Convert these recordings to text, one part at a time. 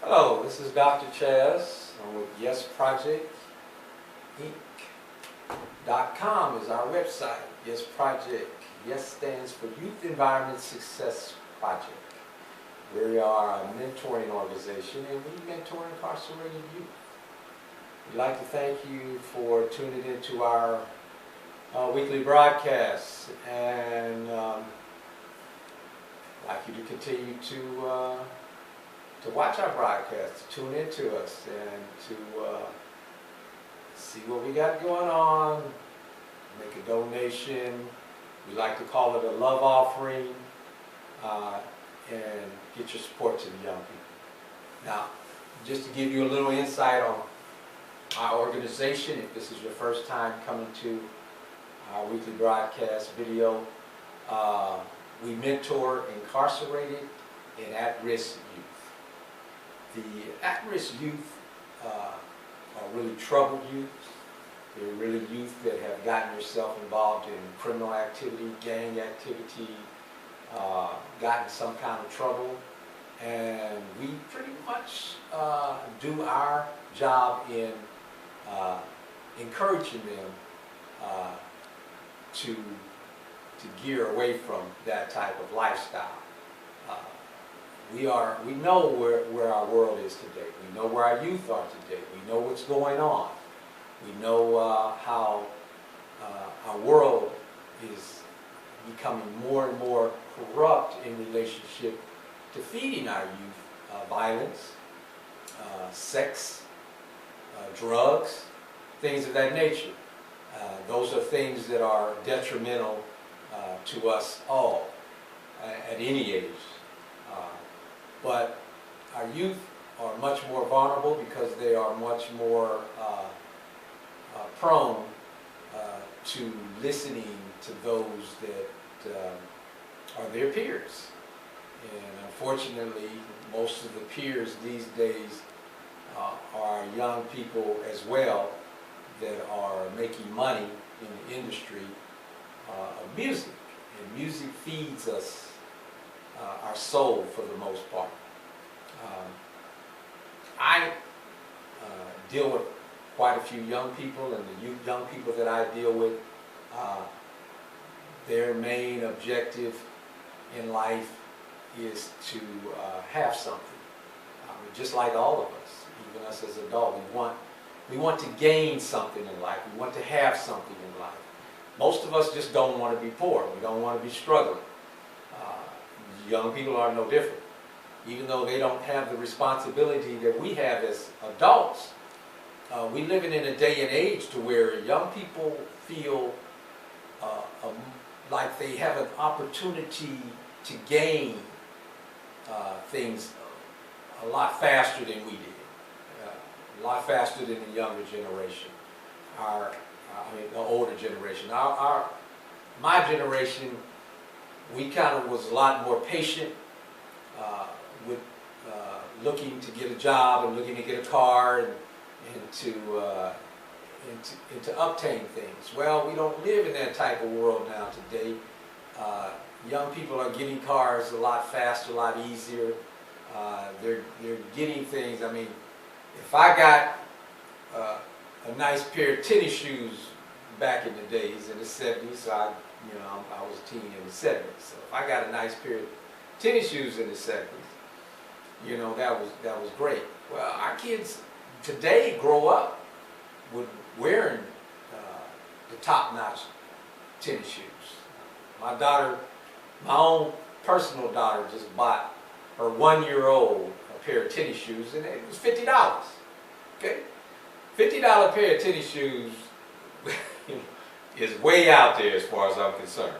Hello, this is Dr. Chaz. I'm with Y.E.S Project Inc.com is our website. Y.E.S Project. Y.E.S stands for Youth Environment Success Project. We are a mentoring organization and we mentor incarcerated youth. We'd like to thank you for tuning into our weekly broadcasts, and I'd like you to continue to watch our broadcasts, to tune into us, and to see what we got going on, make a donation. We like to call it a love offering, and get your support to the young people. Now, just to give you a little insight on our organization, if this is your first time coming to our weekly broadcast video, we mentor incarcerated and at-risk youth. The at-risk youth are really troubled youth. They're really youth that have gotten themselves involved in criminal activity, gang activity, gotten some kind of trouble, and we pretty much do our job in encouraging them to gear away from that type of lifestyle. We know where our world is today. We know where our youth are today. We know what's going on. We know how our world is becoming more and more corrupt in relationship to feeding our youth violence, sex, drugs, things of that nature. Those are things that are detrimental to us all at any age. But our youth are much more vulnerable because they are much more prone to listening to those that are their peers. And unfortunately, most of the peers these days are young people as well that are making money in the industry of music. And music feeds us our soul for the most part. I deal with quite a few young people, and the young people that I deal with, their main objective in life is to have something. Just like all of us, even us as adults, we want to gain something in life. We want to have something in life. Most of us just don't want to be poor. We don't want to be struggling. Young people are no different. Even though they don't have the responsibility that we have as adults, we living in a day and age to where young people feel like they have an opportunity to gain things a lot faster than we did, a lot faster than the younger generation, the older generation. My generation, we kind of was a lot more patient with looking to get a job and looking to get a car and to obtain things. Well, we don't live in that type of world now today. Young people are getting cars a lot faster, a lot easier. They're getting things. I mean, if I got a nice pair of tennis shoes back in the days in the 70s, I was a teen in the 70s. So if I got a nice pair of tennis shoes in the 70s, that was great. Well, our kids today grow up with wearing the top-notch tennis shoes. My daughter, my own personal daughter, just bought her 1-year-old a pair of tennis shoes, and it was $50. Okay, $50 pair of tennis shoes is way out there as far as I'm concerned.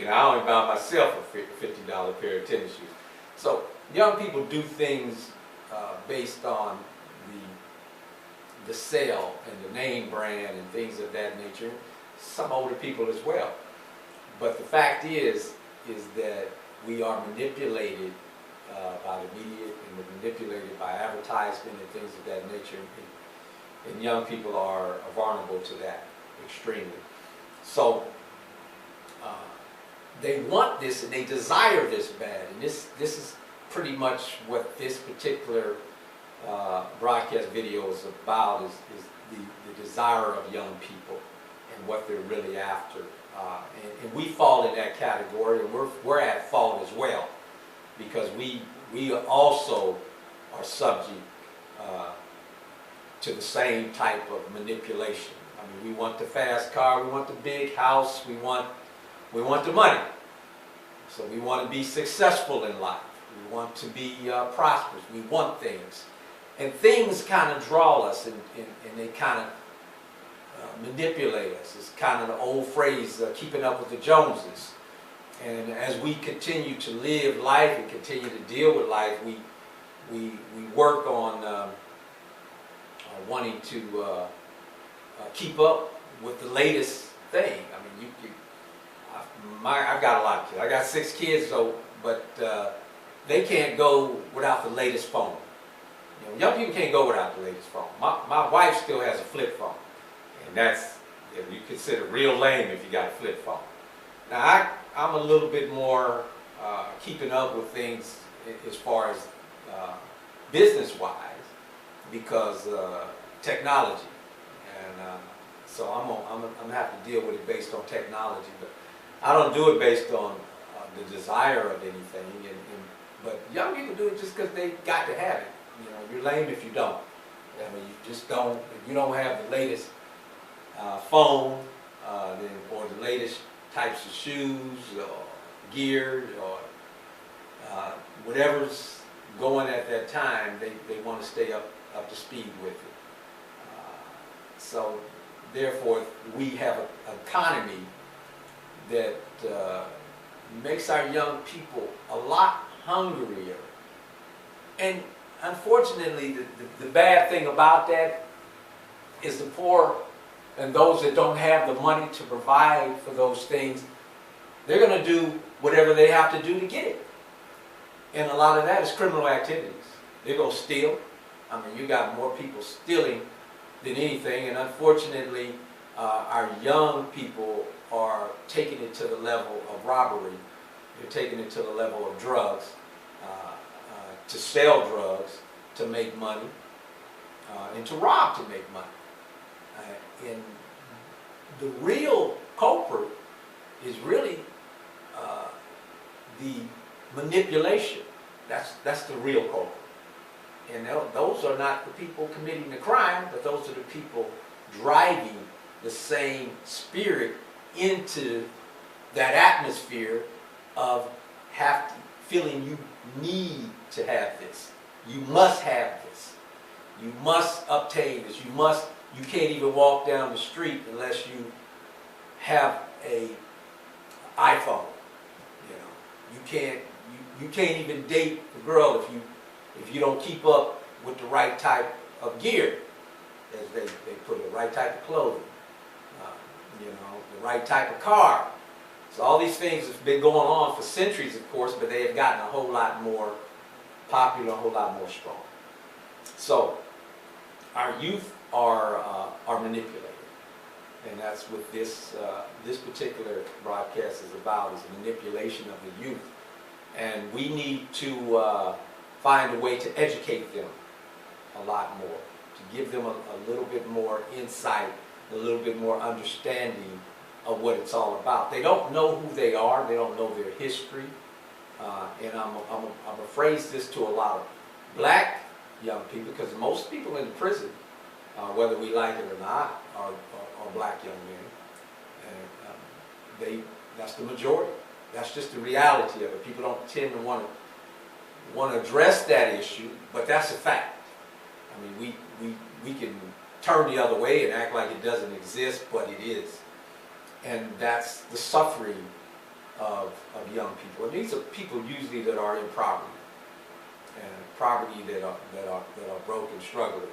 I only buy myself a $50 pair of tennis shoes. So young people do things based on the sale and the name brand and things of that nature. Some older people as well. But the fact is that we are manipulated by the media, and we're manipulated by advertisement and things of that nature. And young people are vulnerable to that extremely. So they want this and they desire this bad, and this is pretty much what this particular broadcast video is about is the desire of young people and what they're really after. And we fall in that category, and we're at fault as well, because we also are subject to the same type of manipulation. I mean, we want the fast car, we want the big house, we want the money. So we want to be successful in life. We want to be prosperous. We want things. And things kind of draw us, and they kind of manipulate us. It's kind of the old phrase, keeping up with the Joneses. And as we continue to live life and continue to deal with life, we work on wanting to keep up with the latest thing. I mean, I've got a lot of kids. I got 6 kids, but they can't go without the latest phone. You know, young people can't go without the latest phone. My wife still has a flip phone, and that's, you consider real lame if you got a flip phone. Now I'm a little bit more keeping up with things as far as business-wise, because technology, and so I'm gonna have to deal with it based on technology, but I don't do it based on the desire of anything. But young people do it just because they got to have it. You know, you're lame if you don't. I mean, you just don't. If you don't have the latest phone, or the latest types of shoes or gear or whatever's going at that time, they want to stay up to speed with it. So therefore, we have an economy that makes our young people a lot hungrier. And unfortunately, the bad thing about that is the poor and those that don't have the money to provide for those things, they're going to do whatever they have to do to get it. And a lot of that is criminal activities. They're going to steal. I mean, you got more people stealing than anything, and unfortunately, our young people are taking it to the level of robbery. They're taking it to the level of drugs, to sell drugs, to make money, and to rob to make money. And the real culprit is really the manipulation. That's the real culprit. And those are not the people committing the crime, but those are the people driving the same spirit into that atmosphere of feeling you need to have this. You must have this. You must obtain this. You can't even walk down the street unless you have a iPhone. You know, you can't even date a girl if you don't keep up with the right type of gear, as they put it, the right type of clothing, you know, the right type of car. So all these things have been going on for centuries, of course, but they have gotten a whole lot more popular, a whole lot more strong. So our youth are manipulated, and that's what this particular broadcast is about: is manipulation of the youth. And we need to find a way to educate them a lot more, to give them a little bit more insight, a little bit more understanding of what it's all about. They don't know who they are. They don't know their history. And I'm gonna phrase this to a lot of black young people, because most people in the prison, whether we like it or not, are black young men. And that's the majority. That's just the reality of it. People don't tend to want to address that issue, but that's a fact. I mean, we can turn the other way and act like it doesn't exist, but it is. And that's the suffering of young people. And these are people usually that are in poverty, and poverty that are broke and struggling.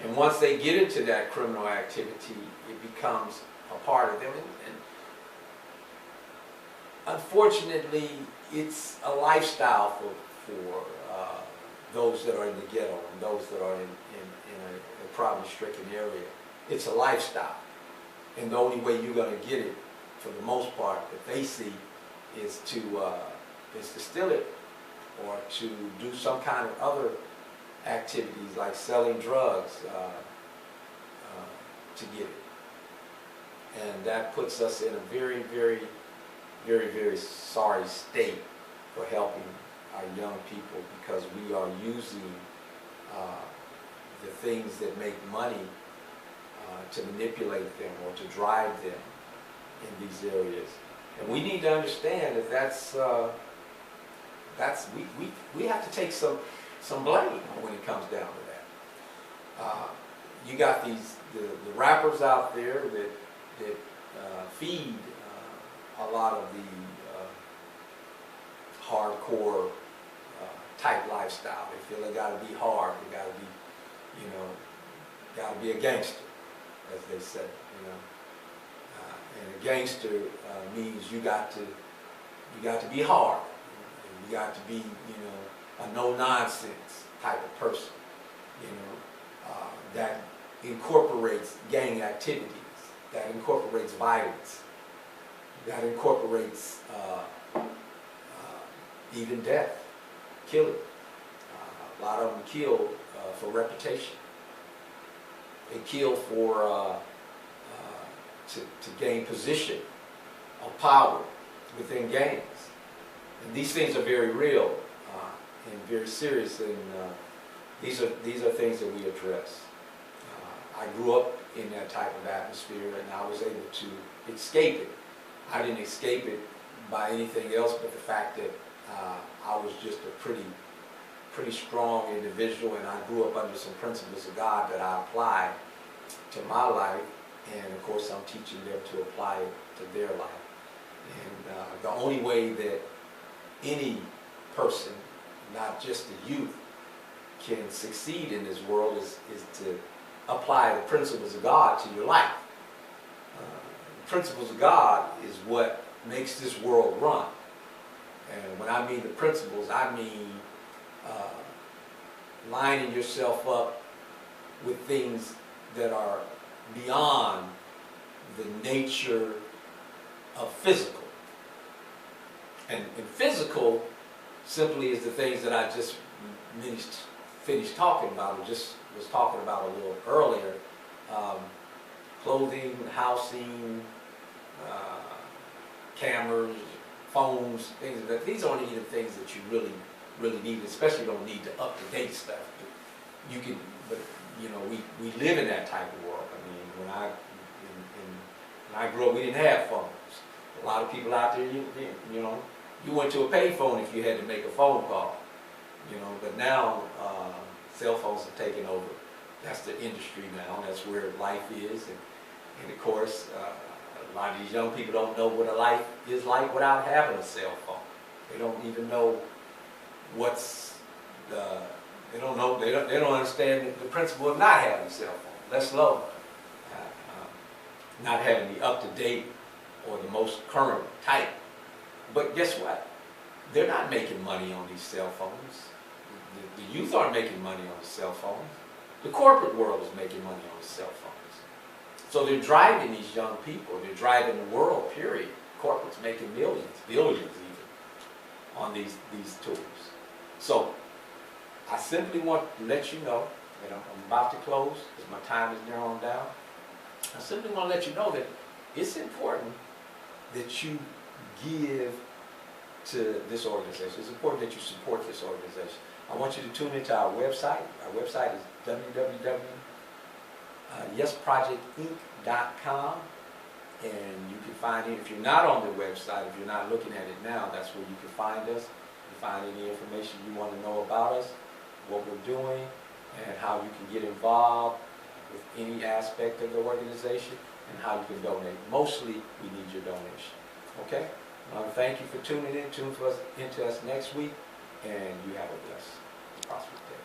And once they get into that criminal activity, it becomes a part of them. And unfortunately, it's a lifestyle for those that are in the ghetto and those that are in a poverty-stricken area. It's a lifestyle. And the only way you're going to get it, for the most part, that they see, is to steal it, or to do some kind of other activities like selling drugs to get it. And that puts us in a very, very, very, very sorry state for helping our young people, because we are using the things that make money to manipulate them or to drive them in these areas. And we need to understand that we have to take some blame when it comes down to that. You got the rappers out there that feed a lot of the hardcore type lifestyle. They feel they got to be hard. They got to be, got to be a gangster, as they say. And a gangster means you got to be hard. You got to be, a no-nonsense type of person. That incorporates gang activities. That incorporates violence. That incorporates even death, killing. A lot of them kill for reputation. They kill for to gain position of power within gangs. And these things are very real and very serious, and these are things that we address. I grew up in that type of atmosphere, and I was able to escape it. I didn't escape it by anything else but the fact that I was just a pretty strong individual, and I grew up under some principles of God that I applied to my life, and of course I'm teaching them to apply it to their life. And the only way that any person, not just the youth, can succeed in this world is to apply the principles of God to your life. The principles of God is what makes this world run. And when I mean the principles, I mean lining yourself up with things that are beyond the nature of physical. And physical simply is the things that I just finished talking about, or just was talking about a little earlier. Clothing, housing, cameras, phones, things like that. These aren't even things that you really need, especially don't need the up-to-date stuff. You can, but we live in that type of world. I mean, when I grew up, we didn't have phones. A lot of people out there, you went to a pay phone if you had to make a phone call. But now cell phones have taken over. That's the industry now. That's where life is, and of course, a lot of these young people don't know what a life is like without having a cell phone. They don't even know they don't understand the principle of not having a cell phone, let alone not having the up-to-date or the most current type. But guess what? They're not making money on these cell phones. The youth aren't making money on the cell phones. The corporate world is making money on the cell phones. So they're driving these young people. They're driving the world, period. Corporates making millions, billions even, on these tools. So I simply want to let you know that I'm about to close because my time is narrowing down. I simply want to let you know that it's important that you give to this organization. It's important that you support this organization. I want you to tune into our website. Our website is www.yesprojectinc.com, and you can find it. If you're not on the website, if you're not looking at it now, that's where you can find us. You find any information you want to know about us, what we're doing, and how you can get involved with any aspect of the organization, and how you can donate. Mostly, we need your donation. Okay? Thank you for tuning in. Tune into us next week, and you have a blessed, prosperous day.